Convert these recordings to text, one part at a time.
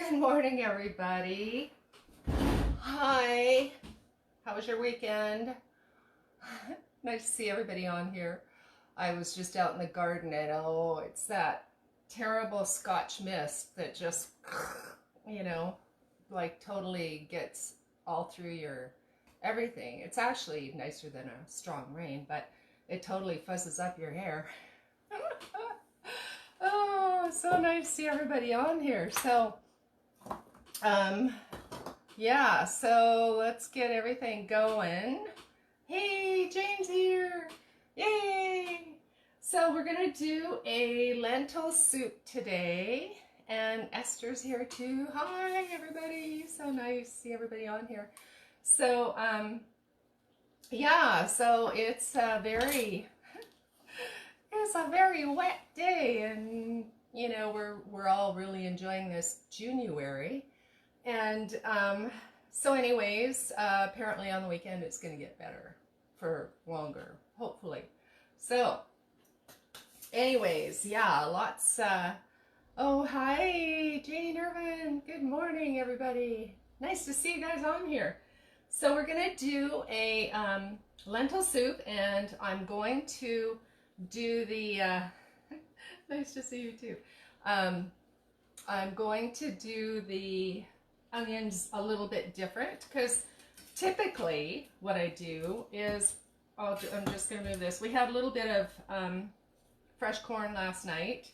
Good morning, everybody. Hi. How was your weekend? Nice to see everybody on here. I was just out in the garden and oh, it's that terrible Scotch mist that just, like totally gets all through your everything. It's actually nicer than a strong rain, but it totally fuzzes up your hair. Oh, so nice to see everybody on here. So, yeah, so let's get everything going. Hey, Jane's here. Yay! So we're gonna do a lentil soup today, and Esther's here too. Hi, everybody. So nice to see everybody on here. So, yeah, so it's a very wet day, and we're all really enjoying this January. And so anyways, apparently on the weekend it's going to get better for longer, hopefully. So anyways, yeah, lots. Oh, hi, Jane Irvin. Good morning, everybody. Nice to see you guys on here. So we're going to do a lentil soup, and I'm going to do the nice to see you too. I'm going to do the onions a little bit different, because typically what I do is I'm just going to move this. We had a little bit of fresh corn last night,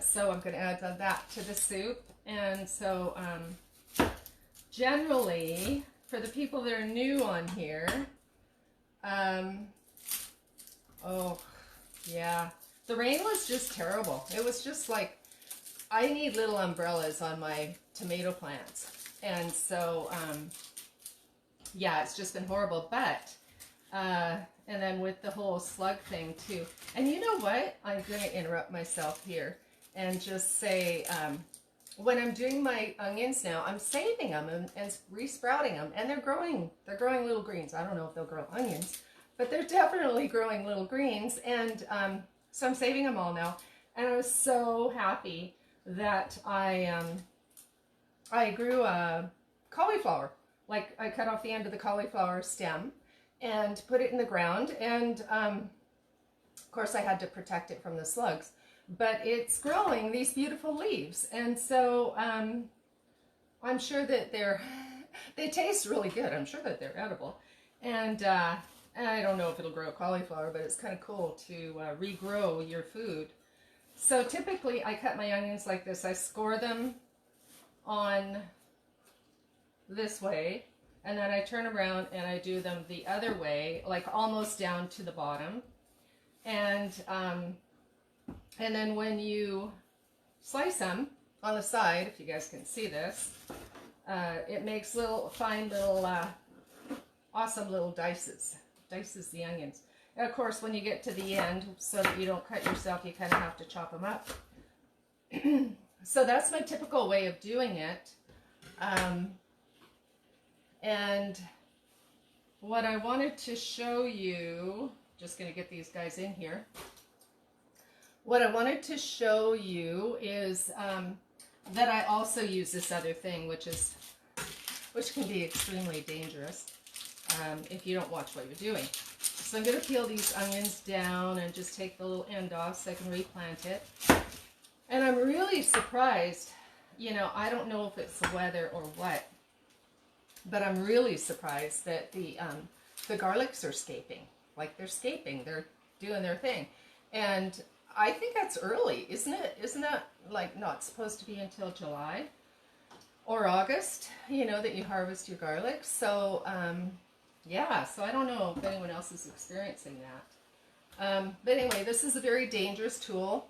so I'm going to add that to the soup. And so generally, for the people that are new on here, oh yeah, the rain was just terrible. It was just like, I need little umbrellas on my tomato plants. And so, yeah, it's just been horrible. But, and then with the whole slug thing too. And you know what? I'm going to interrupt myself here and just say, when I'm doing my onions now, I'm saving them and resprouting them. And they're growing little greens. I don't know if they'll grow onions, but they're definitely growing little greens. And so I'm saving them all now. And I was so happy that I grew a cauliflower. Like, I cut off the end of the cauliflower stem and put it in the ground, and of course I had to protect it from the slugs, but it's growing these beautiful leaves. And so I'm sure that they taste really good. I'm sure that they're edible, and I don't know if it'll grow cauliflower, but it's kind of cool to regrow your food. So typically I cut my onions like this. I score them on this way, and then I turn around and I do them the other way, like almost down to the bottom. And then when you slice them on the side, if you guys can see this, it makes fine little awesome little dices the onions. And of course, when you get to the end, so that you don't cut yourself, you kind of have to chop them up. So that's my typical way of doing it. And what I wanted to show you, just going to get these guys in here. What I wanted to show you is that I also use this other thing, which can be extremely dangerous if you don't watch what you're doing. So I'm going to peel these onions down and just take the little end off so I can replant it. And I'm really surprised, I don't know if it's the weather or what, but I'm really surprised that the garlics are scaping. Like, they're scaping, they're doing their thing. And I think that's early, isn't it? Isn't that like not supposed to be until July or August, that you harvest your garlic? So, yeah, so I don't know if anyone else is experiencing that. But anyway, this is a very dangerous tool.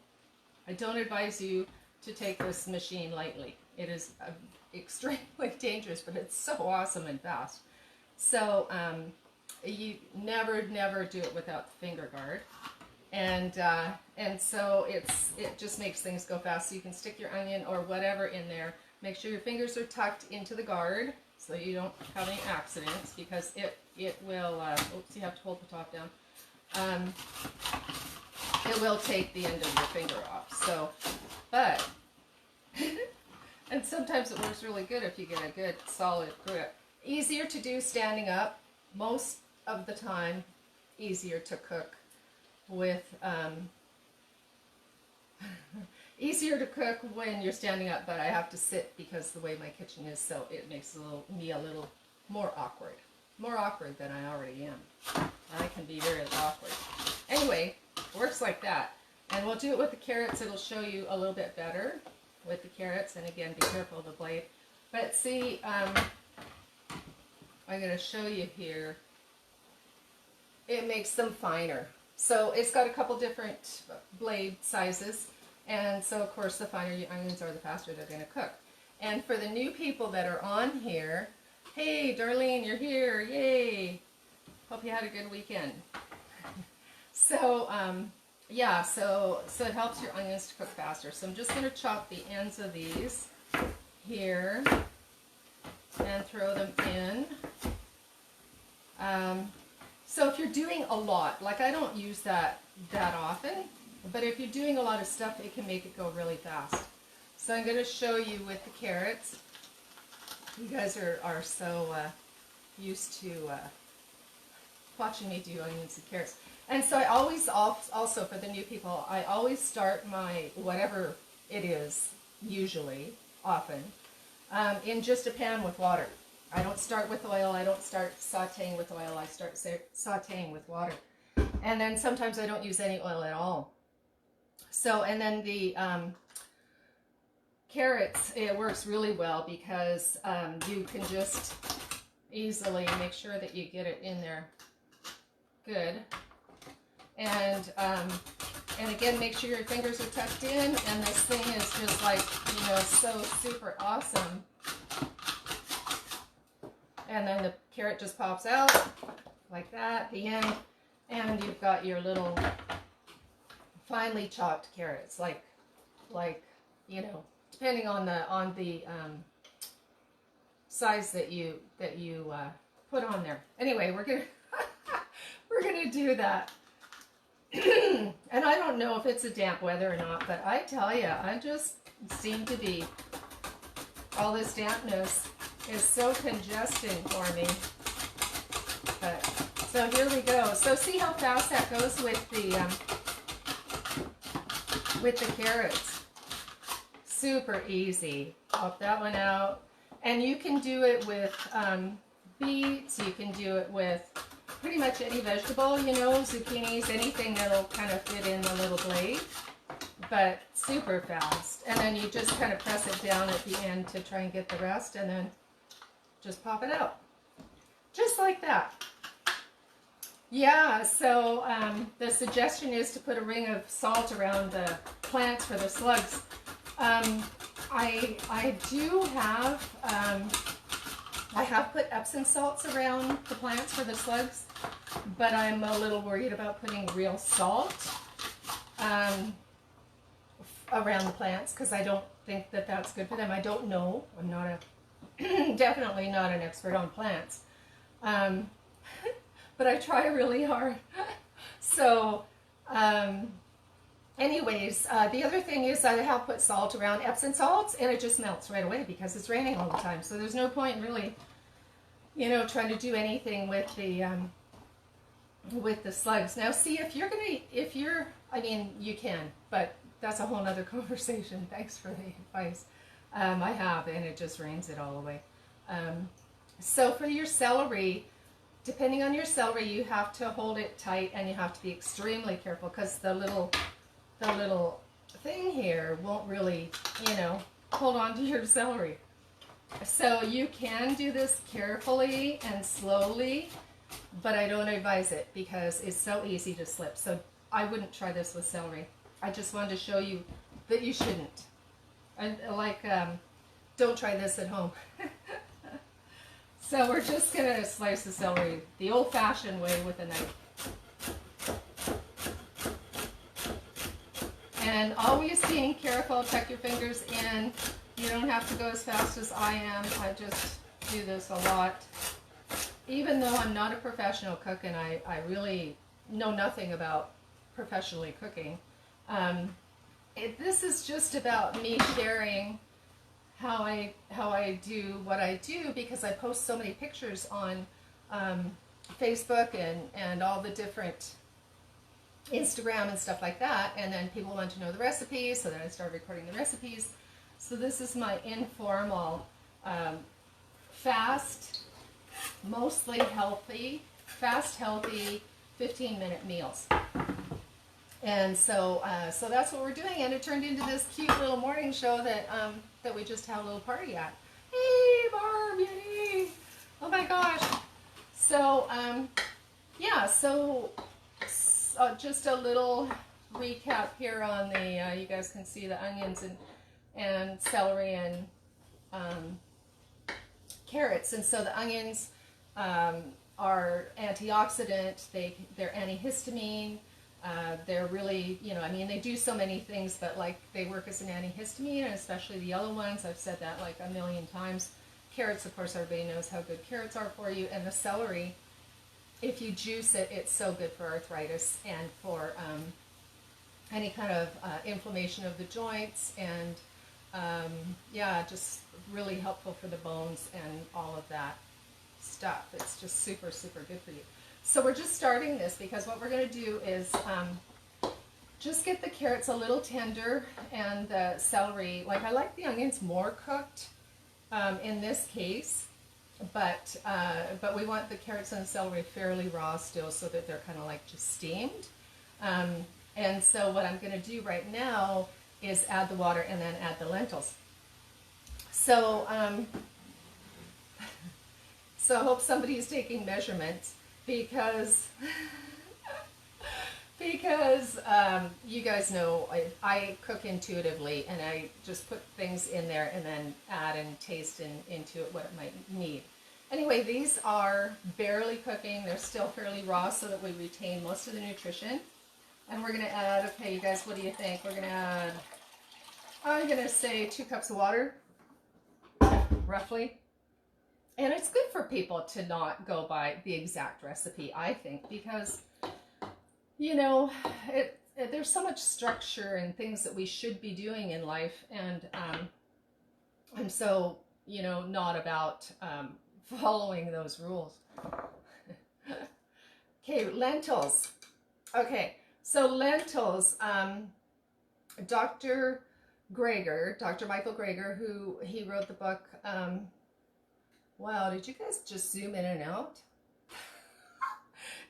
I don't advise you to take this machine lightly. It is extremely dangerous, but it's so awesome and fast. So you never do it without the finger guard. And so it just makes things go fast. So you can stick your onion or whatever in there. Make sure your fingers are tucked into the guard so you don't have any accidents, because it will, oops, you have to hold the top down. It will take the end of your finger off. So, but And sometimes it works really good if you get a good solid grip. Easier to do standing up. Most of the time, easier to cook with, easier to cook when you're standing up, but I have to sit because the way my kitchen is, so it makes me a little more awkward. More awkward than I already am. I can be very awkward. Anyway, works like that. And we'll do it with the carrots. It'll show you a little bit better with the carrots. And again, be careful of the blade. But see, I'm going to show you here. It makes them finer. So it's got a couple different blade sizes. And so, of course, the finer your onions are, the faster they're going to cook. And for the new people that are on here, hey, Darlene, you're here. Yay. Hope you had a good weekend. So, yeah, so it helps your onions to cook faster. So I'm just going to chop the ends of these here and throw them in. So if you're doing a lot, like I don't use that often, but if you're doing a lot of stuff, it can make it go really fast. So I'm going to show you with the carrots. You guys are so used to watching me do onions and carrots. And so I always, also for the new people, I always start my, whatever it is, usually, often, in just a pan with water. I don't start with oil, I don't start sauteing with oil, I start sauteing with water. And then sometimes I don't use any oil at all. So, and then the carrots, it works really well because you can just easily make sure that you get it in there good. And again, make sure your fingers are tucked in, and this thing is just like, you know, so super awesome. And then the carrot just pops out like that at the end, and you've got your little finely chopped carrots, like you know, depending on the size that you put on there. Anyway, we're gonna do that. And I don't know if it's a damp weather or not, but I tell you, I just seem to be, all this dampness is so congesting for me. But, so here we go. So see how fast that goes with the carrots. Super easy. Pop that one out. And you can do it with beets, you can do it with pretty much any vegetable, you know, zucchinis, anything that'll kind of fit in the little blade, but super fast. And then you just kind of press it down at the end to try and get the rest, and then just pop it out. Just like that. Yeah, so the suggestion is to put a ring of salt around the plants for the slugs. I do have, I have put Epsom salts around the plants for the slugs, but I'm a little worried about putting real salt around the plants because I don't think that that's good for them. I don't know. I'm not definitely not an expert on plants, but I try really hard. So anyways, the other thing is I have put salt around Epsom salts, and it just melts right away because it's raining all the time. So there's no point really, you know, trying to do anything with the slugs. Now, see, I mean, you can, but that's a whole nother conversation. Thanks for the advice. I have, and it just rains it all away. So for your celery, depending on your celery, you have to hold it tight, and you have to be extremely careful because the little thing here won't really, you know, hold on to your celery. So you can do this carefully and slowly, but I don't advise it because it's so easy to slip. So I wouldn't try this with celery. I just wanted to show you that you shouldn't. And don't try this at home. So we're just gonna slice the celery the old-fashioned way with a knife. And always being careful, tuck your fingers in. You don't have to go as fast as I am. I just do this a lot. Even though I'm not a professional cook and I really know nothing about professionally cooking, this is just about me sharing how how I do what I do, because I post so many pictures on Facebook and all the different Instagram and stuff like that, and then people want to know the recipes, so then I started recording the recipes. So this is my informal, fast, mostly healthy, fast, healthy, 15-minute meals. And so so that's what we're doing, and it turned into this cute little morning show that that we just had a little party at. Hey, Barb, yay! Oh my gosh. So yeah, so just a little recap here on the you guys can see the onions and celery and carrots. And so the onions are antioxidant, they're antihistamine. They're really, you know, I mean, they do so many things, but like they work as an antihistamine, and especially the yellow ones. I've said that like a million times. Carrots, of course, everybody knows how good carrots are for you. And the celery, if you juice it, it's so good for arthritis and for any kind of inflammation of the joints, and yeah, just really helpful for the bones and all of that stuff. It's just super, super good for you. So we're just starting this because what we're going to do is just get the carrots a little tender, and the celery, like I like the onions more cooked in this case, but we want the carrots and the celery fairly raw still, so that they're kind of like just steamed. And so what I'm going to do right now is add the water and then add the lentils. So so I hope somebody's taking measurements, because you guys know I cook intuitively, and I just put things in there and then add and taste into it what it might need. Anyway, these are barely cooking. They're still fairly raw, so that we retain most of the nutrition. And we're going to add, okay, you guys, what do you think? We're going to add, I'm going to say 2 cups of water, roughly. And it's good for people to not go by the exact recipe, I think, because, you know, there's so much structure and things that we should be doing in life, and I'm so, you know, not about following those rules. Okay, lentils. Okay, so lentils, Dr. Michael Greger, who he wrote the book, wow, did you guys just zoom in and out?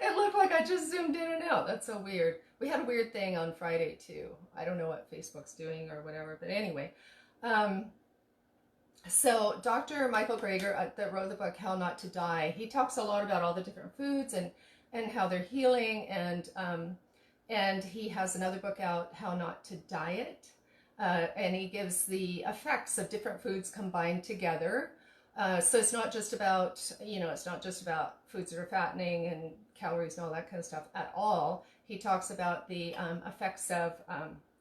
It looked like I just zoomed in and out. That's so weird. We had a weird thing on Friday too. I don't know what Facebook's doing or whatever, but anyway. So Dr. Michael Greger, that wrote the book How Not to Die, he talks a lot about all the different foods and how they're healing, and he has another book out, How Not to Diet, and he gives the effects of different foods combined together. So it's not just about, you know, it's not just about foods that are fattening and calories and all that kind of stuff at all. He talks about the effects of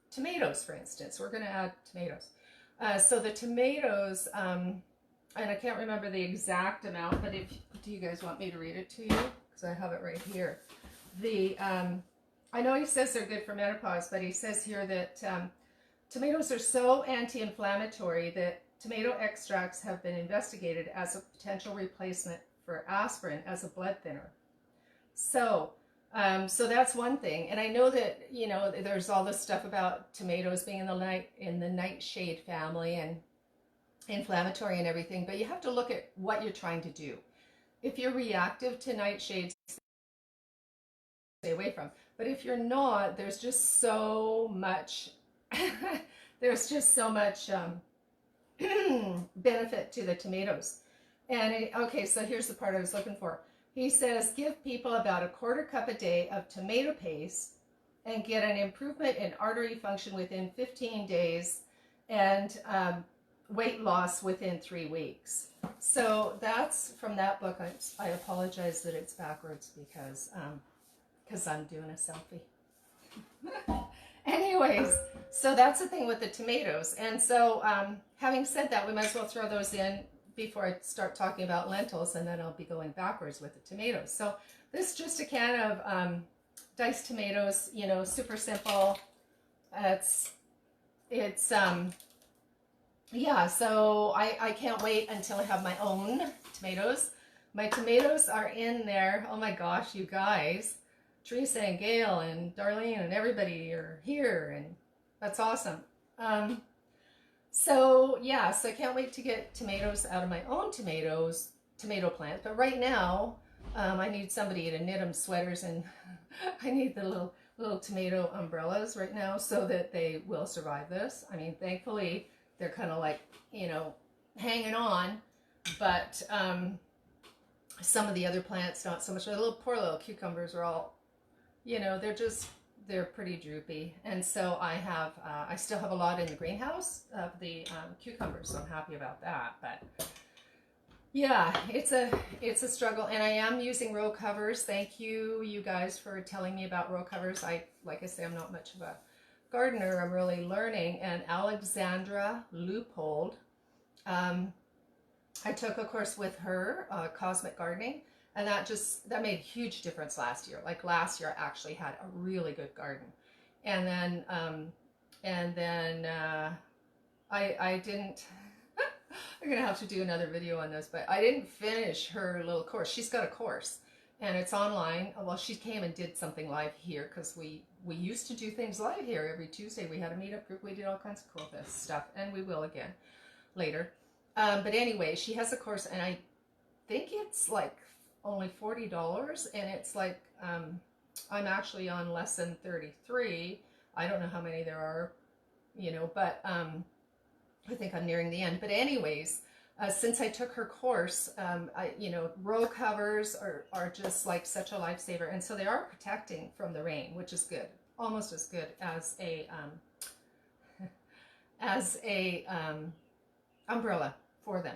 tomatoes, for instance. We're going to add tomatoes. So the tomatoes, and I can't remember the exact amount, but do you guys want me to read it to you? Because I have it right here. I know he says they're good for menopause, but he says here that tomatoes are so anti-inflammatory that tomato extracts have been investigated as a potential replacement for aspirin as a blood thinner. So, so that's one thing. And I know that, you know, there's all this stuff about tomatoes being in the nightshade family and inflammatory and everything, but you have to look at what you're trying to do. If you're reactive to nightshades, stay away from. But if you're not, there's just so much, there's just so much benefit to the tomatoes. And okay, so here's the part I was looking for. He says, give people about 1/4 cup a day of tomato paste and get an improvement in artery function within 15 days and weight loss within 3 weeks. So that's from that book. I apologize that it's backwards because I'm doing a selfie. Anyways, so that's the thing with the tomatoes. And so having said that, we might as well throw those in before I start talking about lentils, and then I'll be going backwards with the tomatoes. So this is just a can of diced tomatoes, you know, super simple. It's yeah, so I can't wait until I have my own tomatoes. My tomatoes are in there. Oh my gosh, you guys. Teresa and Gail and Darlene and everybody are here, and that's awesome. Um, so yeah, so I can't wait to get tomatoes out of my own tomato plant. But right now, I need somebody to knit them sweaters, and I need the little tomato umbrellas right now so that they will survive this. I mean, thankfully they're kind of like, you know, hanging on, but some of the other plants not so much. The little poor little cucumbers are all, you know, they're pretty droopy. And so I still have a lot in the greenhouse of the cucumbers, so I'm happy about that. But yeah, it's a struggle, and I am using row covers. Thank you, you guys, for telling me about row covers. Like I say, I'm not much of a gardener. I'm really learning. And Alexandra Leupold, I took a course with her, cosmic gardening, and that made a huge difference last year. Like last year, I actually had a really good garden, and then I didn't. I'm gonna have to do another video on this, but I didn't finish her little course. She's got a course, and it's online. Well, she came and did something live here because we used to do things live here every Tuesday. We had a meetup group. We did all kinds of cool stuff, and we will again later. But anyway, she has a course, and I think it's like only $40, and it's like I'm actually on lesson 33. I don't know how many there are, you know, but I think I'm nearing the end. But anyways, since I took her course, row covers are just like such a lifesaver, and so they are protecting from the rain, which is good, almost as good as a umbrella for them.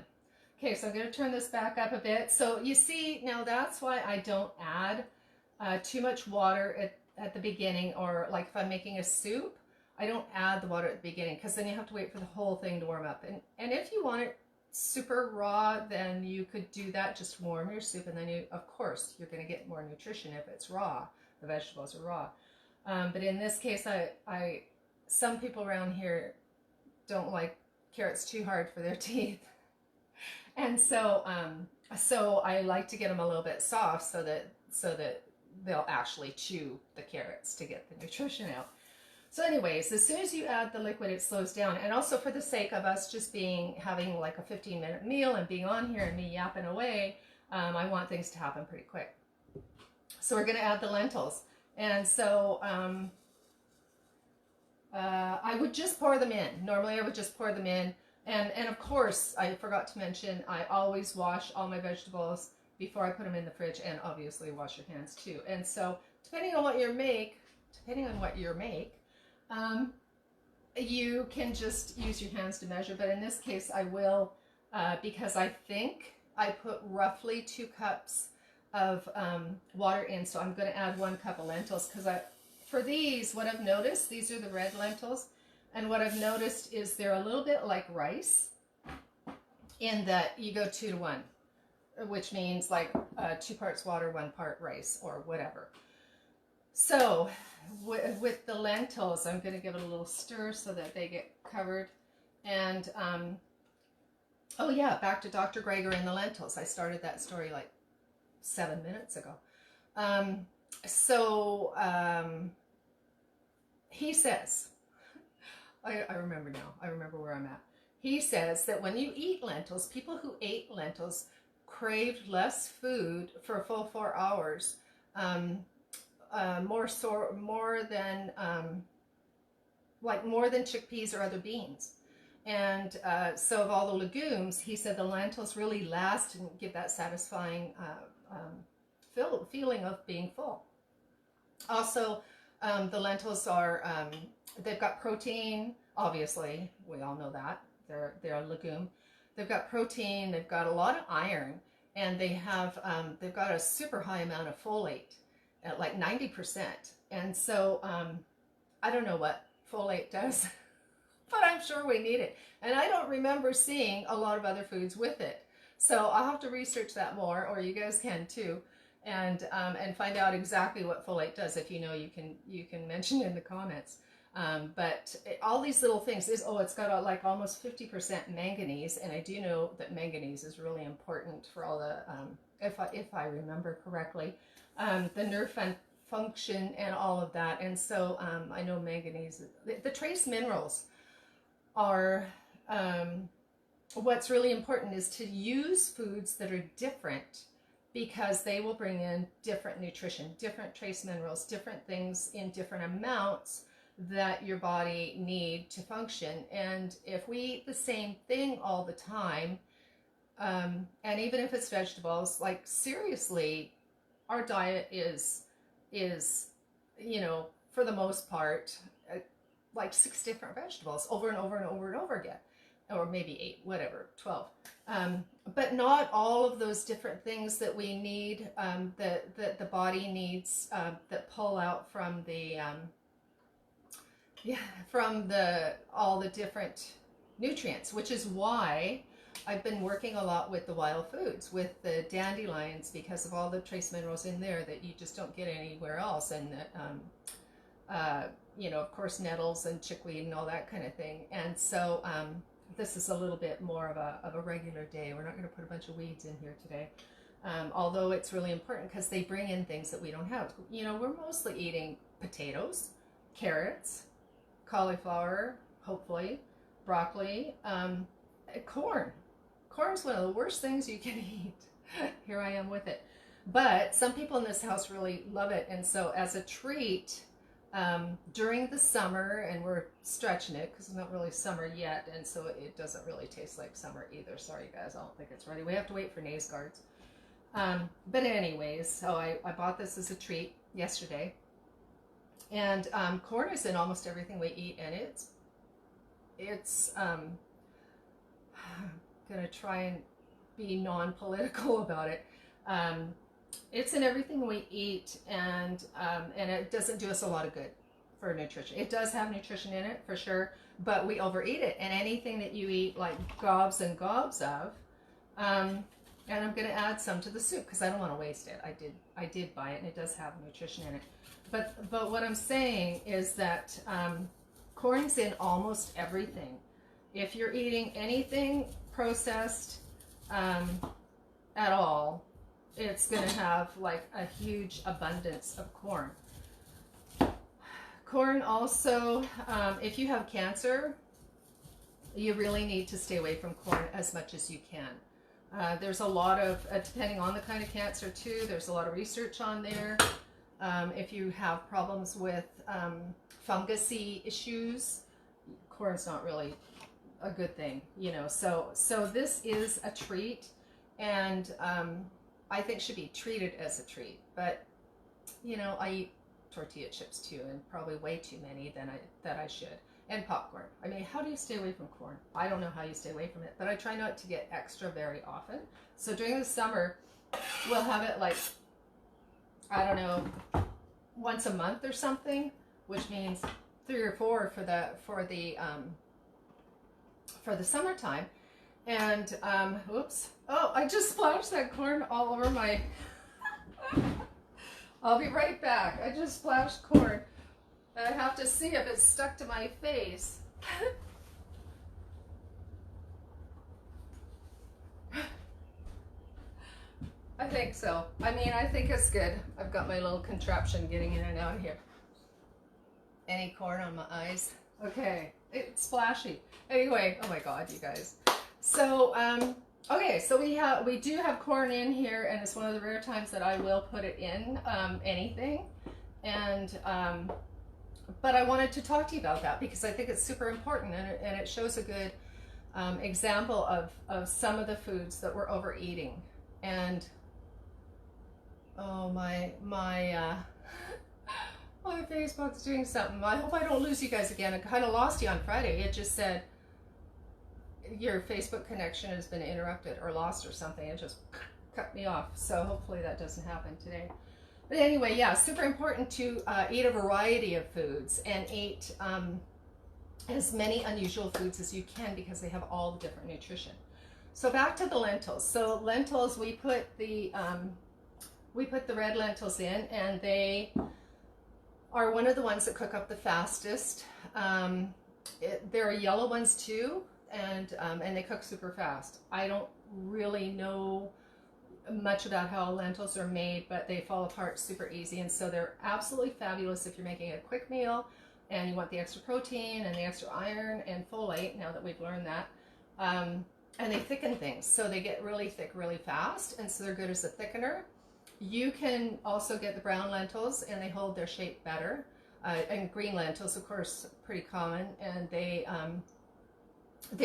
Okay, so I'm going to turn this back up a bit. So you see, now that's why I don't add too much water at the beginning, or like if I'm making a soup, I don't add the water at the beginning, because then you have to wait for the whole thing to warm up. And if you want it super raw, then you could do that. Just warm your soup, and then of course, you're going to get more nutrition if it's raw. The vegetables are raw. But in this case, some people around here don't like carrots too hard for their teeth. And so I like to get them a little bit soft so that they'll actually chew the carrots to get the nutrition out. So anyways, as soon as you add the liquid, it slows down. And also for the sake of us just having like a 15-minute meal and being on here and me yapping away, I want things to happen pretty quick. So we're going to add the lentils. And so I would just pour them in. Normally I would just pour them in. And of course, I forgot to mention, I always wash all my vegetables before I put them in the fridge, and obviously wash your hands too. And so depending on what you make, you can just use your hands to measure, but in this case I will, because I think I put roughly 2 cups of water in, so I'm going to add 1 cup of lentils, because for these, what I've noticed, these are the red lentils, and what I've noticed is they're a little bit like rice, in that you go 2 to 1, which means like 2 parts water, 1 part rice, or whatever. So with the lentils, I'm going to give it a little stir so that they get covered. And oh yeah, back to Dr. Greger and the lentils. I started that story like 7 minutes ago. He says, I remember now. I remember where I'm at. He says that when you eat lentils, people who ate lentils craved less food for a full 4 hours. More than chickpeas or other beans. And so of all the legumes, he said the lentils really last and give that satisfying feeling of being full. Also, the lentils they've got protein, obviously, we all know that. They're a legume. They've got protein, they've got a lot of iron, and they've got a super high amount of folate, at like 90%. And so I don't know what folate does, but I'm sure we need it. And I don't remember seeing a lot of other foods with it. So I'll have to research that more, or you guys can too, and find out exactly what folate does. If you know, you can mention in the comments. But all these little things is, oh, it's got like almost 50% manganese, and I do know that manganese is really important for all the, if I remember correctly, the nerve function and all of that. And so I know manganese, the trace minerals are, what's really important is to use foods that are different, because they will bring in different nutrition, different trace minerals, different things in different amounts that your body need to function. And if we eat the same thing all the time, and even if it's vegetables, like seriously, our diet is, you know, for the most part, like 6 different vegetables over and over and over and over again, or maybe 8, whatever, 12. But not all of those different things that we need, that the body needs, that pull out from the, all the different nutrients, which is why I've been working a lot with the wild foods, with the dandelions, because of all the trace minerals in there that you just don't get anywhere else. And you know, of course, nettles and chickweed and all that kind of thing. And so this is a little bit more of a regular day. We're not going to put a bunch of weeds in here today. Although it's really important because they bring in things that we don't have. You know, we're mostly eating potatoes, carrots, cauliflower, hopefully, broccoli, corn. Corn's one of the worst things you can eat. Here I am with it. But some people in this house really love it. And so as a treat, during the summer, and we're stretching it because it's not really summer yet, and so it doesn't really taste like summer either. Sorry guys, I don't think it's ready. We have to wait for Nays guards. But anyways, so I bought this as a treat yesterday. And corn is in almost everything we eat, and it's gonna try and be non-political about it. It's in everything we eat, and it doesn't do us a lot of good for nutrition. It does have nutrition in it for sure, but we overeat it. And anything that you eat like gobs and gobs of, and I'm going to add some to the soup because I don't want to waste it. I did buy it, and it does have nutrition in it. But what I'm saying is that corn's in almost everything. If you're eating anything processed at all, it's going to have like a huge abundance of corn. Corn also, if you have cancer, you really need to stay away from corn as much as you can. There's a lot of, depending on the kind of cancer too, there's a lot of research on there. If you have problems with fungusy issues, corn's not really a good thing, you know. So this is a treat, and I think should be treated as a treat. But you know, I eat tortilla chips too, and probably way too many that I should. And popcorn. I mean, how do you stay away from corn? I don't know how you stay away from it, but I try not to get extra very often. So during the summer, we'll have it like, I don't know, once a month or something, which means 3 or 4 for the summertime. And whoops! Oh, I just splashed that corn all over my. I'll be right back. I just splashed corn. I have to see if it's stuck to my face. I think so. I mean, I think it's good. I've got my little contraption getting in and out here. Any corn on my eyes? Okay, it's splashy. Anyway, oh my God, you guys. So, okay, so we do have corn in here, and it's one of the rare times that I will put it in anything. And but I wanted to talk to you about that because I think it's super important, and it shows a good example of some of the foods that we're overeating. And oh, my Facebook's doing something. I hope I don't lose you guys again. I kind of lost you on Friday. It just said your Facebook connection has been interrupted or lost or something. It just cut me off. So hopefully that doesn't happen today. But anyway, yeah, super important to eat a variety of foods and eat as many unusual foods as you can because they have all the different nutrition. So back to the lentils. So lentils, we put the red lentils in, and they are one of the ones that cook up the fastest. There are yellow ones too, and they cook super fast. I don't really know much about how lentils are made, but they fall apart super easy, and so they're absolutely fabulous if you're making a quick meal and you want the extra protein and the extra iron and folate, now that we've learned that. And they thicken things, so they get really thick really fast, and so they're good as a thickener. You can also get the brown lentils, and they hold their shape better. And green lentils, of course, pretty common, and they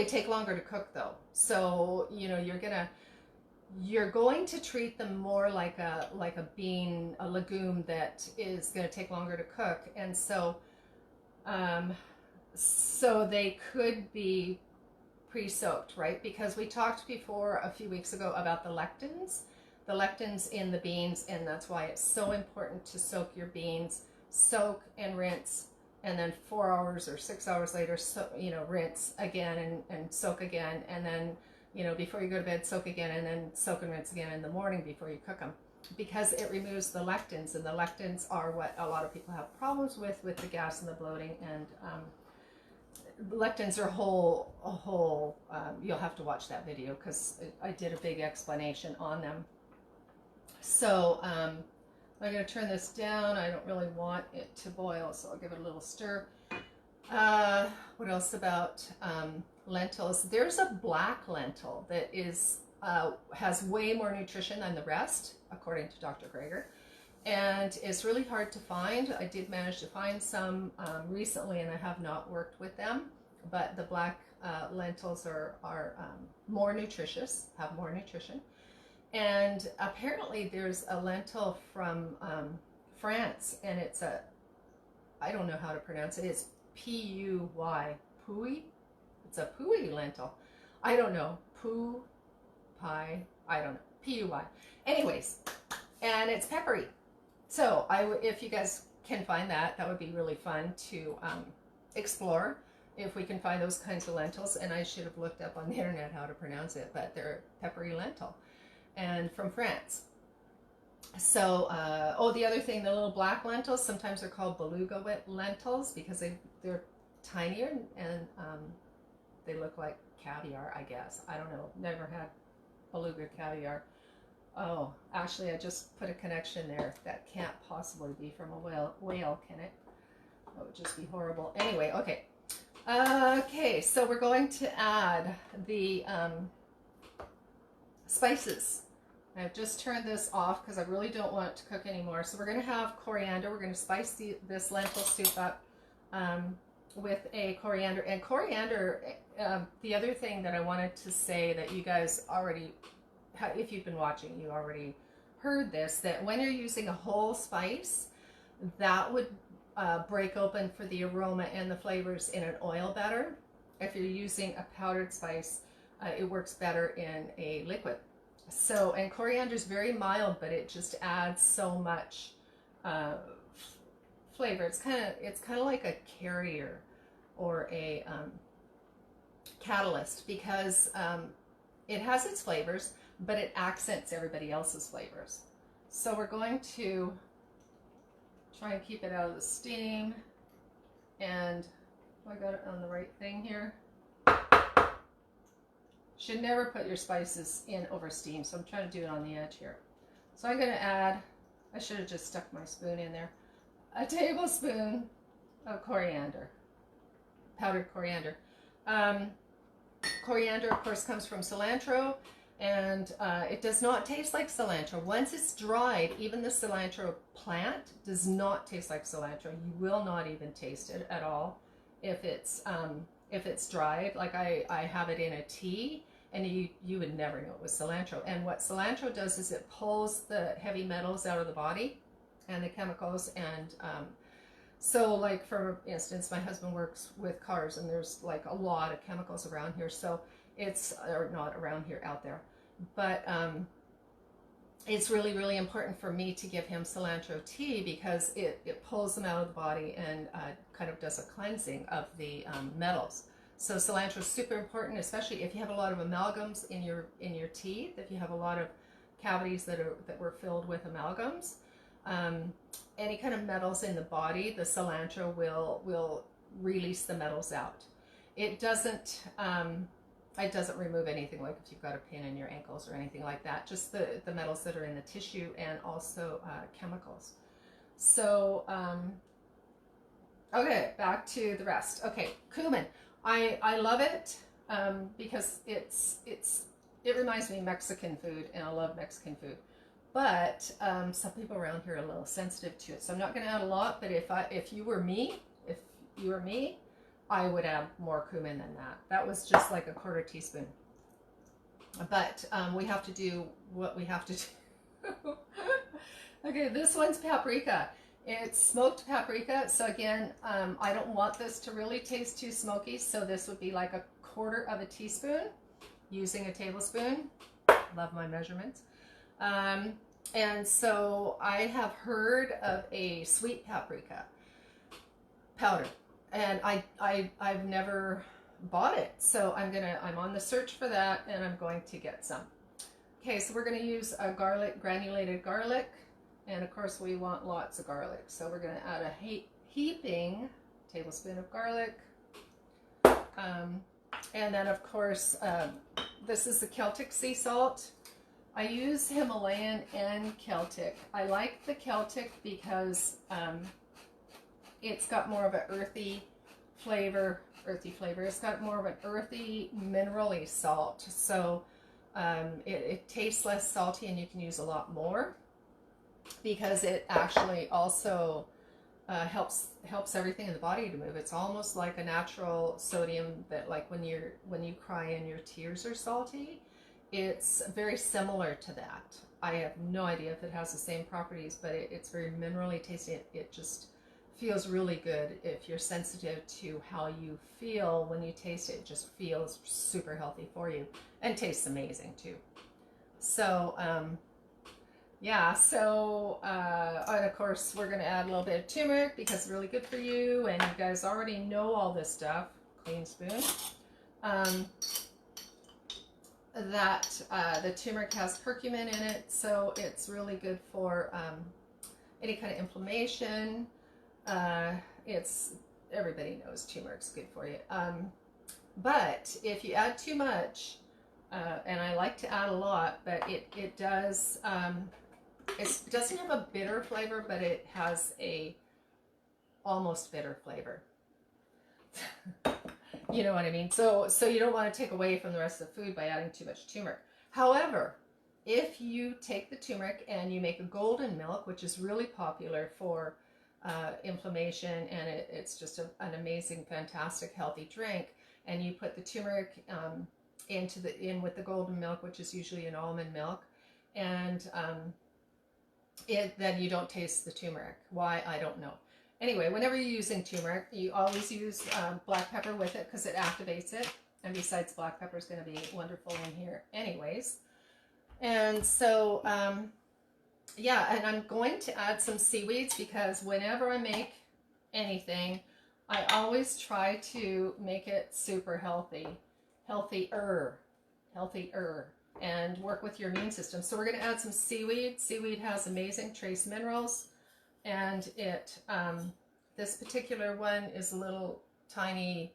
take longer to cook though. So you're going to treat them more like a bean, a legume that is going to take longer to cook, and so they could be pre-soaked, right? Because we talked before a few weeks ago about the lectins in the beans, and that's why it's so important to soak your beans. Soak and rinse, and then 4 hours or 6 hours later, rinse again and soak again, and then before you go to bed, soak again, and then soak and rinse again in the morning before you cook them, because it removes the lectins, and the lectins are what a lot of people have problems with the gas and the bloating. And lectins are a whole you'll have to watch that video because I did a big explanation on them. So I'm going to turn this down. I don't really want it to boil, so I'll give it a little stir. What else about lentils? There's a black lentil that has way more nutrition than the rest, according to Dr. Greger, and it's really hard to find. I did manage to find some recently, and I have not worked with them, but the black lentils are more nutritious, have more nutrition. And apparently there's a lentil from France, and I don't know how to pronounce it. It's P-U-Y, Puy. It's a Puy lentil. I don't know. Pie. I don't know. P-U-Y. Anyways, and it's peppery. So if you guys can find that, that would be really fun to explore. If we can find those kinds of lentils, and I should have looked up on the internet how to pronounce it, but they're peppery lentil. And from France. So, the other thing, the little black lentils, sometimes they're called beluga lentils because they're tinier, and they look like caviar, I guess. I don't know. Never had beluga caviar. Oh, actually, I just put a connection there. That can't possibly be from a whale, can it? That would just be horrible. Anyway, okay. Okay, so we're going to add the spices. I've just turned this off because I really don't want it to cook anymore. So we're going to have coriander. We're going to spice this lentil soup up with a coriander. And coriander, the other thing that I wanted to say that you guys already, if you've been watching, you already heard this, that when you're using a whole spice, that would break open for the aroma and the flavors in an oil better. If you're using a powdered spice, it works better in a liquid. So, and coriander is very mild, but it just adds so much flavor. It's kind of like a carrier or a catalyst, because it has its flavors, but it accents everybody else's flavors. So we're going to try and keep it out of the steam, and I got it on the right thing here. Should never put your spices in over steam, so I'm trying to do it on the edge here. So I'm going to add, I should have just stuck my spoon in there, a tablespoon of coriander, powdered coriander. Coriander, of course, comes from cilantro, and it does not taste like cilantro. Once it's dried, even the cilantro plant does not taste like cilantro. You will not even taste it at all if it's dried. Like I have it in a tea, and you would never know it was cilantro. And what cilantro does is it pulls the heavy metals out of the body and the chemicals. And so, like, for instance, my husband works with cars, and there's like a lot of chemicals around here. So it's, or not around here, out there. But it's really, really important for me to give him cilantro tea because it pulls them out of the body and kind of does a cleansing of the metals. So cilantro is super important, especially if you have a lot of amalgams in your teeth. If you have a lot of cavities that were filled with amalgams, any kind of metals in the body, the cilantro will release the metals out. It doesn't remove anything, like if you've got a pain in your ankles or anything like that, just the metals that are in the tissue, and also chemicals. So, okay, back to the rest. Okay, cumin. I love it because it reminds me of Mexican food, and I love Mexican food. But some people around here are a little sensitive to it, so I'm not going to add a lot. But if you were me, I would add more cumin than that. That was just like a 1/4 teaspoon. But we have to do what we have to do. Okay, this one's paprika. It's smoked paprika. So again, I don't want this to really taste too smoky, so this would be like a 1/4 teaspoon using a tablespoon. Love my measurements. And so I have heard of a sweet paprika powder, and I've never bought it, so I'm on the search for that, and I'm going to get some. Okay, so we're going to use a granulated garlic, and of course we want lots of garlic, so we're going to add a heaping tablespoon of garlic, and then of course this is the Celtic sea salt. I use Himalayan and Celtic. I like the Celtic because it's got more of an earthy flavor. It's got more of an earthy, minerally salt. So it tastes less salty, and you can use a lot more because it actually also helps everything in the body to move. It's almost like a natural sodium that, like when you cry and your tears are salty, it's very similar to that. I have no idea if it has the same properties, but it's very minerally tasty. It just feels really good. If you're sensitive to how you feel when you taste it, it just feels super healthy for you, and tastes amazing too. So yeah, so and of course we're going to add a little bit of turmeric because it's really good for you, and you guys already know all this stuff. Clean spoon. The turmeric has curcumin in it, so it's really good for any kind of inflammation. Everybody knows turmeric's good for you. But if you add too much, and I like to add a lot, but it doesn't have a bitter flavor, but it has a almost bitter flavor. You know what I mean? So you don't want to take away from the rest of the food by adding too much turmeric. However, if you take the turmeric and you make a golden milk, which is really popular for inflammation, and it's just an amazing, fantastic, healthy drink, and you put the turmeric in with the golden milk, which is usually an almond milk, and then you don't taste the turmeric. Why? I don't know. Anyway, whenever you're using turmeric, you always use black pepper with it because it activates it. And besides, black pepper is going to be wonderful in here anyways. And so, yeah, and I'm going to add some seaweeds because whenever I make anything, I always try to make it super healthier, and work with your immune system. So we're going to add some seaweed. Seaweed has amazing trace minerals. And this particular one is a little tiny,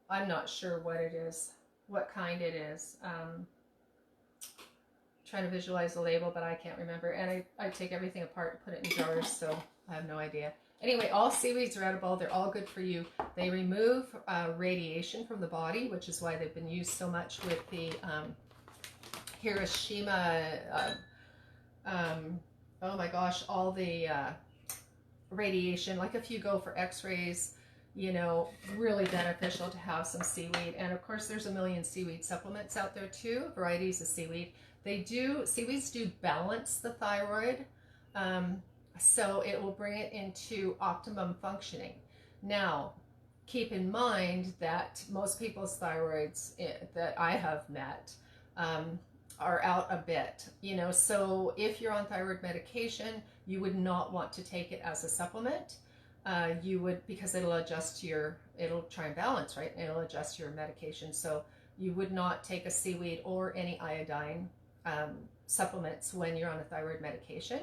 I'm not sure what it is, what kind it is. Trying to visualize the label, but I can't remember. And I take everything apart and put it in jars, so I have no idea. Anyway, all seaweeds are edible. They're all good for you. They remove radiation from the body, which is why they've been used so much with the Hiroshima, oh my gosh, all the radiation. Like if you go for x-rays, you know, really beneficial to have some seaweed. And of course there's a million seaweed supplements out there too, varieties of seaweed. Seaweeds do balance the thyroid, so it will bring it into optimum functioning. Now, keep in mind that most people's thyroids that I have met are out a bit, you know, so if you're on thyroid medication, you would not want to take it as a supplement. You would, because it'll try and balance, right? It'll adjust your medication. So you would not take a seaweed or any iodine supplements when you're on a thyroid medication.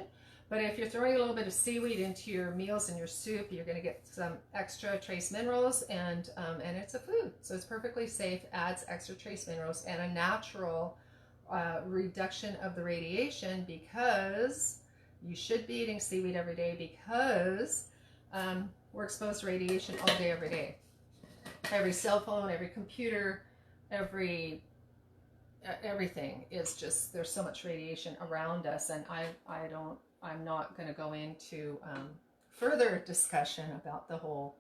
But if you're throwing a little bit of seaweed into your meals and your soup, you're going to get some extra trace minerals, and it's a food, so it's perfectly safe, adds extra trace minerals and a natural reduction of the radiation, because you should be eating seaweed every day, because we're exposed to radiation all day, every day. Every cell phone, every computer, everything is just, there's so much radiation around us, and I'm not going to go into further discussion about the whole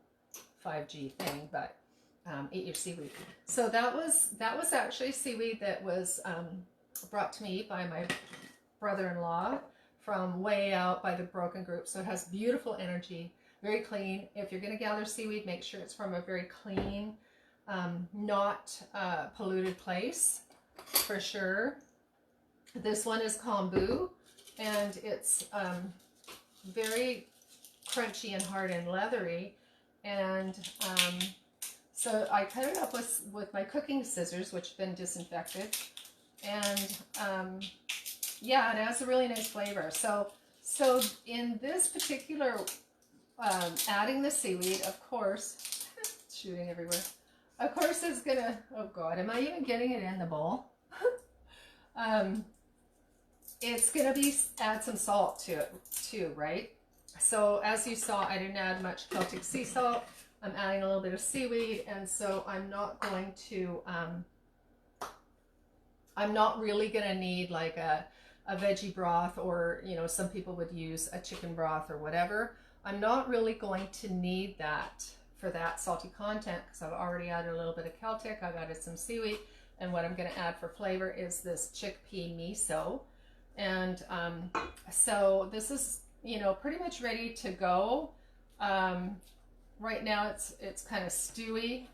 5G thing, but eat your seaweed. So that was actually seaweed that was brought to me by my brother-in-law from way out by the Broken Group. So it has beautiful energy, very clean. If you're going to gather seaweed, make sure it's from a very clean, not polluted place, for sure. This one is kombu, and it's very crunchy and hard and leathery, and so I cut it up with my cooking scissors, which have been disinfected, and yeah, it has a really nice flavor. So in this particular, adding the seaweed, of course, shooting everywhere, of course it's gonna, oh God, am I even getting it in the bowl? It's gonna be, add some salt to it too, right? So as you saw, I didn't add much Celtic sea salt. I'm adding a little bit of seaweed, and so I'm not going to, I'm not really gonna need like a veggie broth, or, you know, some people would use a chicken broth or whatever. I'm not really going to need that for that salty content, because I've already added a little bit of Celtic, I've added some seaweed, and what I'm going to add for flavor is this chickpea miso. And so this is, you know, pretty much ready to go. Right now it's kind of stewy,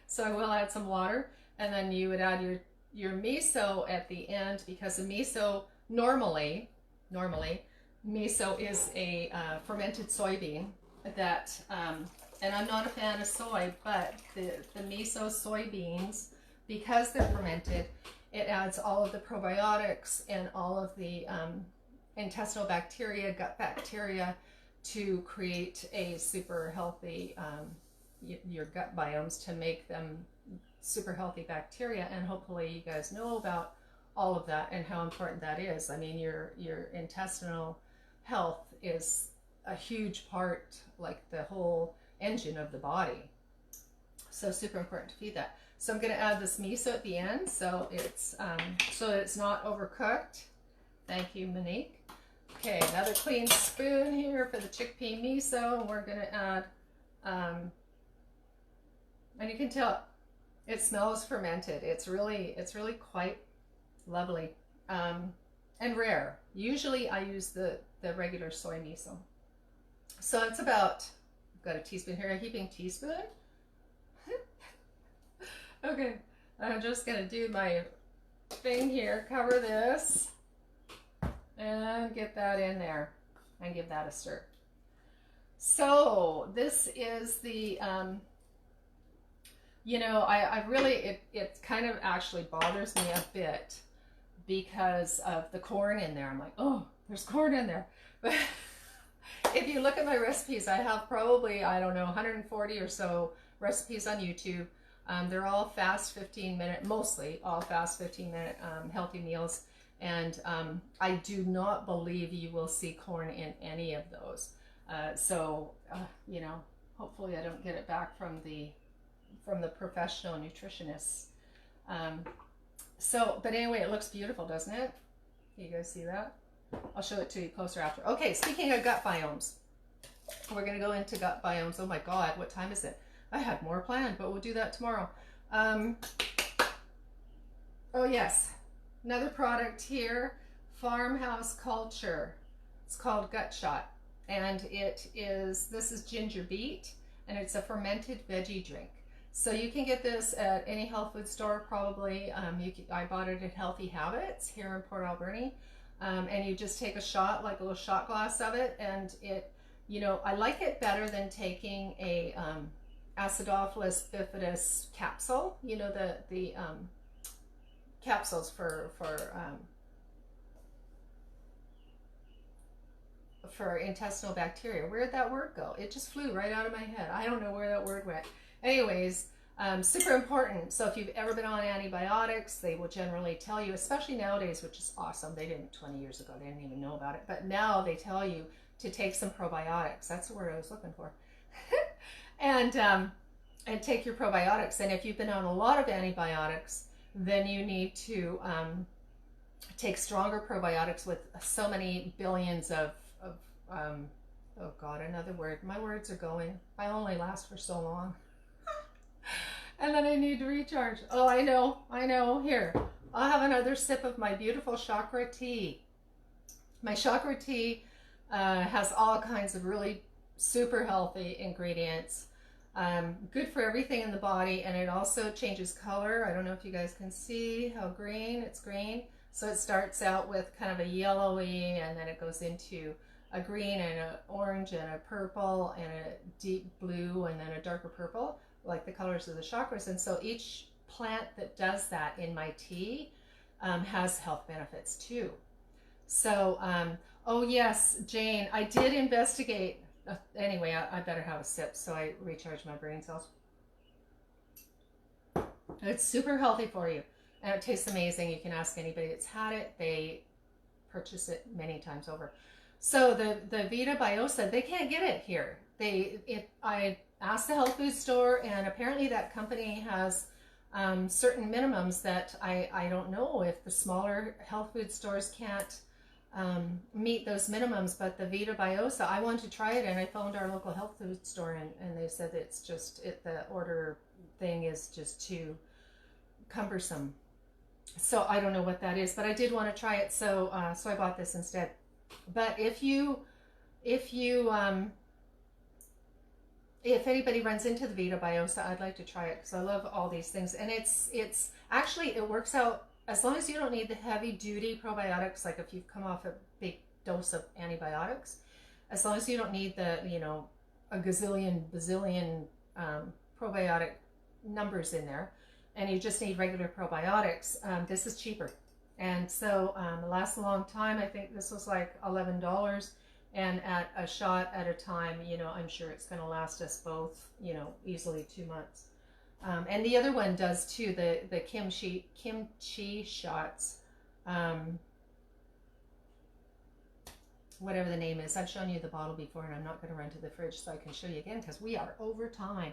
so I will add some water, and then you would add your miso at the end, because the miso normally miso is a fermented soybean that, and I'm not a fan of soy, but the miso soybeans, because they're fermented, it adds all of the probiotics and all of the intestinal bacteria, gut bacteria, to create a super healthy, your gut biomes, to make them super healthy bacteria. And hopefully you guys know about all of that and how important that is. I mean, your intestinal health is a huge part, like the whole engine of the body. So super important to feed that. So I'm going to add this miso at the end, so it's not overcooked. Thank you, Monique. Okay, another clean spoon here for the chickpea miso, and we're going to add, and you can tell it smells fermented. It's really quite lovely, and rare. Usually I use the regular soy miso. So it's about, I've got a teaspoon here, a heaping teaspoon. Okay, I'm just gonna do my thing here, cover this, and get that in there, and give that a stir. So this is the, you know, I really, it kind of actually bothers me a bit because of the corn in there. I'm like, oh, there's corn in there. But if you look at my recipes, I have probably, I don't know, 140 or so recipes on YouTube. They're all fast 15-minute, mostly all fast 15-minute healthy meals. And I do not believe you will see corn in any of those. You know, hopefully I don't get it back from the professional nutritionists. But anyway, it looks beautiful, doesn't it? You guys see that? I'll show it to you closer after. Okay, speaking of gut biomes, we're going to go into gut biomes. Oh my God, what time is it? I had more planned, but we'll do that tomorrow. Oh yes, another product here, Farmhouse Culture. It's called Gut Shot, and this is ginger beet, and it's a fermented veggie drink. So you can get this at any health food store, probably. I bought it at Healthy Habits here in Port Alberni, and you just take a shot, like a little shot glass of it, and it, you know, I like it better than taking a Acidophilus bifidus capsule. You know, the capsules for for intestinal bacteria. Where'd that word go? It just flew right out of my head. I don't know where that word went. Anyways, super important. So if you've ever been on antibiotics, they will generally tell you, especially nowadays, which is awesome. They didn't 20 years ago. They didn't even know about it. But now they tell you to take some probiotics. That's the word I was looking for. and take your probiotics. And if you've been on a lot of antibiotics, then you need to take stronger probiotics with so many billions of oh God, another word. My words are going. I only last for so long. And then I need to recharge. Oh, I know. Here, I'll have another sip of my beautiful chakra tea. My chakra tea has all kinds of really super healthy ingredients. Good for everything in the body, and it also changes color. I don't know if you guys can see how green, it's green. So it starts out with kind of a yellowy, and then it goes into a green and an orange and a purple and a deep blue and then a darker purple, like the colors of the chakras. And so each plant that does that in my tea has health benefits too. So, oh yes, Jane, I did investigate. Anyway, I better have a sip so I recharge my brain cells. It's super healthy for you, and it tastes amazing. You can ask anybody that's had it. They purchase it many times over. So the Vita Biosa, they can't get it here. I asked the health food store, and apparently that company has certain minimums that I don't know if the smaller health food stores can't meet those minimums. But the Vita Biosa, I wanted to try it, and I phoned our local health food store, and they said it's just the order thing is just too cumbersome. So I don't know what that is, but I did want to try it, so I bought this instead. But if anybody runs into the Vita Biosa, I'd like to try it because I love all these things. And it's actually, it works out as long as you don't need the heavy duty probiotics, like if you've come off a big dose of antibiotics, as long as you don't need the, a bazillion probiotic numbers in there, and you just need regular probiotics, this is cheaper. And so it lasts a long time. I think this was like $11, and at a shot at a time, I'm sure it's going to last us both, easily 2 months. And the other one does too, the kimchi shots, whatever the name is. I've shown you the bottle before, and I'm not going to run to the fridge so I can show you again because we are over time.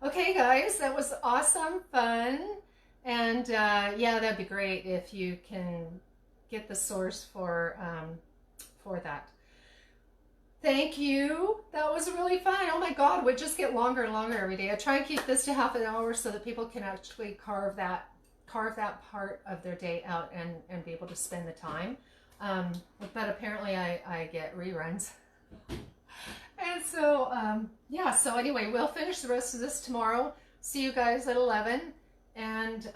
Okay, guys, that was awesome fun. And yeah, that'd be great if you can get the source for that. Thank you. That was really fun. Oh my God, we just get longer and longer every day. I try and keep this to half an hour so that people can actually carve that part of their day out and be able to spend the time. But apparently I get reruns. And so, yeah, so anyway, we'll finish the rest of this tomorrow. See you guys at 11. And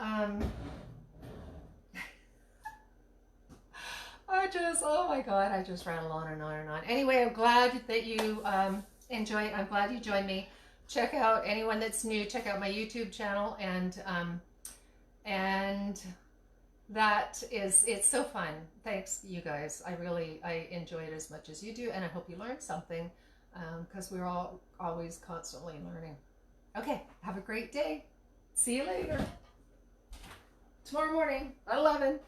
oh my God, I just rattle on and on and on. Anyway, I'm glad that you enjoy it. I'm glad you joined me. Check out, anyone that's new, check out my YouTube channel. And that is, it's so fun. Thanks, you guys. I enjoy it as much as you do, and I hope you learned something, because we're all always constantly learning. Okay, have a great day. See you later. Tomorrow morning at 11.